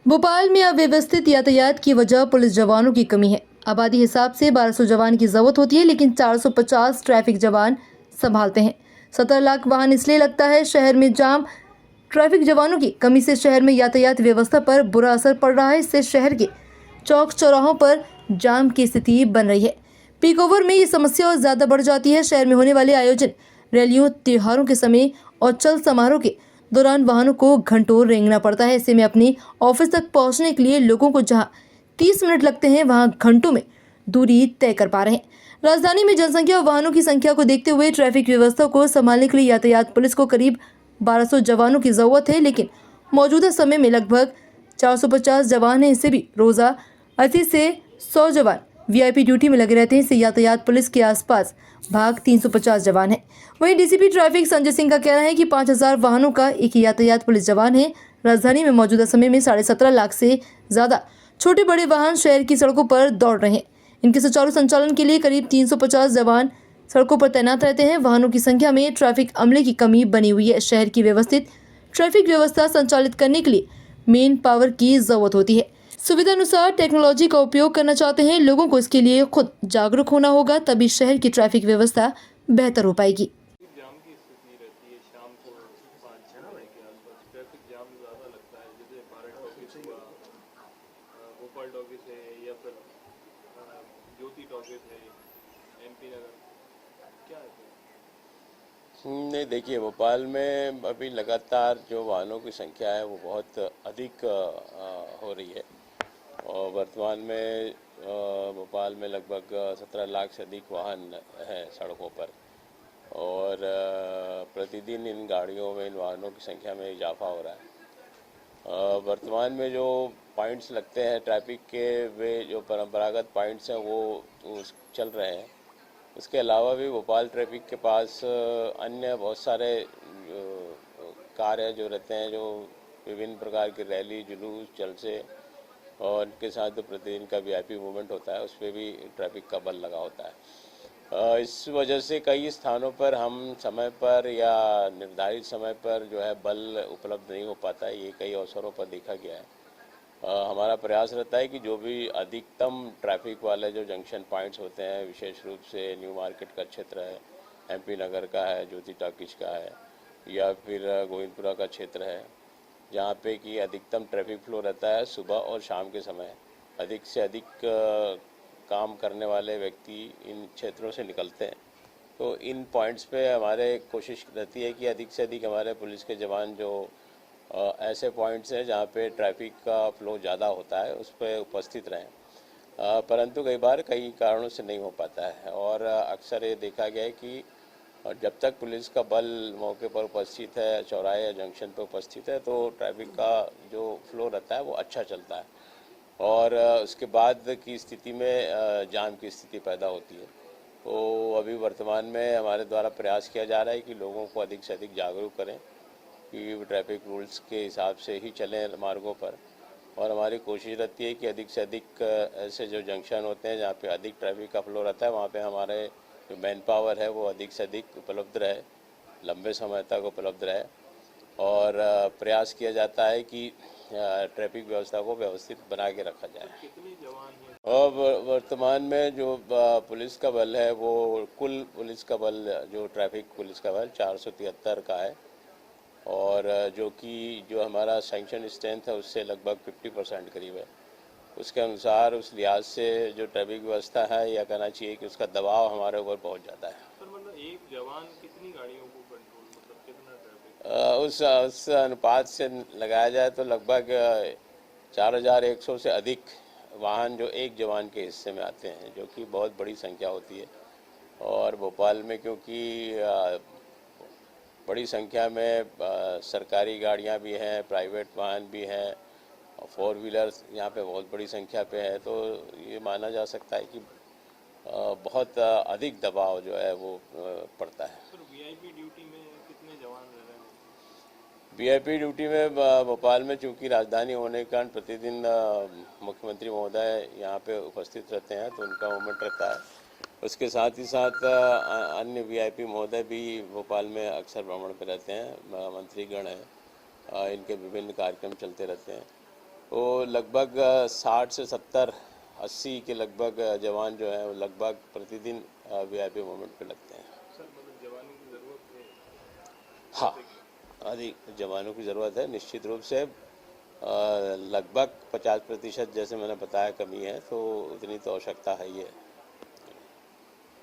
भोपाल में अव्यवस्थित यातायात की वजह पुलिस जवानों की कमी है। आबादी हिसाब से 1200 जवान की जरूरत होती है, लेकिन 450 ट्रैफिक जवान संभालते हैं। 17 लाख वाहन इसलिए लगता है शहर में जाम। ट्रैफिक जवानों की कमी से शहर में यातायात व्यवस्था पर बुरा असर पड़ रहा है। इससे शहर के चौक चौराहों पर जाम की स्थिति बन रही है। पीक ओवर में ये समस्या और ज्यादा बढ़ जाती है। शहर में होने वाले आयोजन, रैलियों, त्योहारों के समय और चल समारोह के दौरान वाहनों को घंटों रेंगना पड़ता है। ऐसे में अपने ऑफिस तक पहुंचने के लिए लोगों को जहां 30 मिनट लगते हैं, वहां घंटों में दूरी तय कर पा रहे हैं। राजधानी में जनसंख्या और वाहनों की संख्या को देखते हुए ट्रैफिक व्यवस्था को संभालने के लिए यातायात पुलिस को करीब 1200 जवानों की जरूरत है, लेकिन मौजूदा समय में लगभग 450 जवान हैं। इससे भी रोजा 80 से 100 जवान वीआईपी ड्यूटी में लगे रहते हैं। इससे यातायात पुलिस के आसपास भाग 350 जवान हैं। वहीं डीसीपी ट्रैफिक संजय सिंह का कहना है कि 5000 वाहनों का एक ही यातायात पुलिस जवान है। राजधानी में मौजूदा समय में 17.5 लाख से ज्यादा छोटे बड़े वाहन शहर की सड़कों पर दौड़ रहे हैं। इनके सुचारू संचालन के लिए करीब 350 जवान सड़कों पर तैनात रहते हैं। वाहनों की संख्या में ट्रैफिक अमले की कमी बनी हुई है। शहर की व्यवस्थित ट्रैफिक व्यवस्था संचालित करने के लिए मेन पावर की जरूरत होती है। सुविधा अनुसार टेक्नोलॉजी का उपयोग करना चाहते हैं। लोगों को इसके लिए खुद जागरूक होना होगा, तभी शहर की ट्रैफिक व्यवस्था बेहतर हो पाएगी। जाम की स्थिति रहती है शाम को 5-6 बजे के आसपास ट्रैफिक जाम ज़्यादा लगता है। जैसे भारत टॉकीज हुआ, भोपाल टॉकीज है, या फिर ज्योति टॉकीज है, एमपी नगर, क्या है? नहीं, देखिए, भोपाल में अभी लगातार जो वाहनों की संख्या है वो बहुत अधिक हो रही है और वर्तमान में भोपाल में लगभग 17 लाख से अधिक वाहन हैं सड़कों पर और प्रतिदिन इन गाड़ियों में, इन वाहनों की संख्या में इजाफा हो रहा है। वर्तमान में जो पॉइंट्स लगते हैं ट्रैफिक के, वे जो परंपरागत पॉइंट्स हैं वो चल रहे हैं। उसके अलावा भी भोपाल ट्रैफिक के पास अन्य बहुत सारे कार्य जो रहते हैं, जो विभिन्न प्रकार की रैली, जुलूस, जलसे और इनके साथ जो प्रतिदिन का वीआईपी मूवमेंट होता है, उस पर भी ट्रैफिक का बल लगा होता है। इस वजह से कई स्थानों पर हम समय पर या निर्धारित समय पर जो है बल उपलब्ध नहीं हो पाता है। ये कई अवसरों पर देखा गया है। हमारा प्रयास रहता है कि जो भी अधिकतम ट्रैफिक वाले जो जंक्शन पॉइंट्स होते हैं, विशेष रूप से न्यू मार्केट का क्षेत्र है, एमपी नगर का है, ज्योति टॉकीज का है, या फिर गोविंदपुरा का क्षेत्र है, जहाँ पे कि अधिकतम ट्रैफिक फ्लो रहता है सुबह और शाम के समय। अधिक से अधिक काम करने वाले व्यक्ति इन क्षेत्रों से निकलते हैं। तो इन पॉइंट्स पे हमारे कोशिश रहती है कि अधिक से अधिक हमारे पुलिस के जवान जो ऐसे पॉइंट्स हैं जहाँ पे ट्रैफिक का फ्लो ज़्यादा होता है, उस पर उपस्थित रहें। परंतु कई बार कई कारणों से नहीं हो पाता है और अक्सर ये देखा गया है कि जब तक पुलिस का बल मौके पर उपस्थित है, चौराहे या जंक्शन पर उपस्थित है, तो ट्रैफिक का जो फ्लो रहता है वो अच्छा चलता है और उसके बाद की स्थिति में जाम की स्थिति पैदा होती है। तो अभी वर्तमान में हमारे द्वारा प्रयास किया जा रहा है कि लोगों को अधिक से अधिक जागरूक करें कि ट्रैफिक रूल्स के हिसाब से ही चलें मार्गों पर, और हमारी कोशिश रहती है कि अधिक से अधिक ऐसे जो जंक्शन होते हैं जहाँ पे अधिक ट्रैफिक का फ्लो रहता है, वहाँ पे हमारे जो मैन पावर है वो अधिक से अधिक उपलब्ध रहे, लंबे समय तक उपलब्ध रहे और प्रयास किया जाता है कि ट्रैफिक व्यवस्था को व्यवस्थित बना के रखा जाए। कितने जवान हैं? और वर्तमान में जो पुलिस का बल है, वो कुल पुलिस का बल, जो ट्रैफिक पुलिस का बल 473 का है और जो कि जो हमारा सैंक्शन स्ट्रेंथ है उससे लगभग 50% करीब है। उसके अनुसार, उस लिहाज से जो ट्रैफिक व्यवस्था है, या कहना चाहिए कि उसका दबाव हमारे ऊपर बहुत ज़्यादा है। सर, मतलब एक जवान कितनी गाड़ियों को कंट्रोल, मतलब कितना ट्रैफिक? उस अनुपात से लगाया जाए तो लगभग 4100 से अधिक वाहन जो एक जवान के हिस्से में आते हैं, जो कि बहुत बड़ी संख्या होती है। और भोपाल में क्योंकि बड़ी संख्या में सरकारी गाड़ियां भी हैं, प्राइवेट वाहन भी हैं और 4 व्हीलर्स यहाँ पे बहुत बड़ी संख्या पे है, तो ये माना जा सकता है कि बहुत अधिक दबाव जो है वो पड़ता है। सर, वीआईपी ड्यूटी में कितने जवान रह रहे हैं? वीआईपी ड्यूटी में भोपाल में चूँकि राजधानी होने के कारण प्रतिदिन मुख्यमंत्री महोदय यहाँ पे उपस्थित रहते हैं, तो उनका मूवमेंट रहता है। उसके साथ ही साथ अन्य वीआईपी महोदय भी भोपाल में अक्सर भ्रमण पे रहते हैं। मंत्रीगण हैं, इनके विभिन्न कार्यक्रम चलते रहते हैं। वो लगभग 60 से 70 80 के लगभग जवान जो हैं वो लगभग प्रतिदिन वीआईपी मूवमेंट पे लगते हैं। सर मतलब जवानों की ज़रूरत है। हाँ, अधिक जवानों की ज़रूरत है निश्चित रूप से। लगभग 50% जैसे मैंने बताया कमी है, तो इतनी तो आवश्यकता है ही है।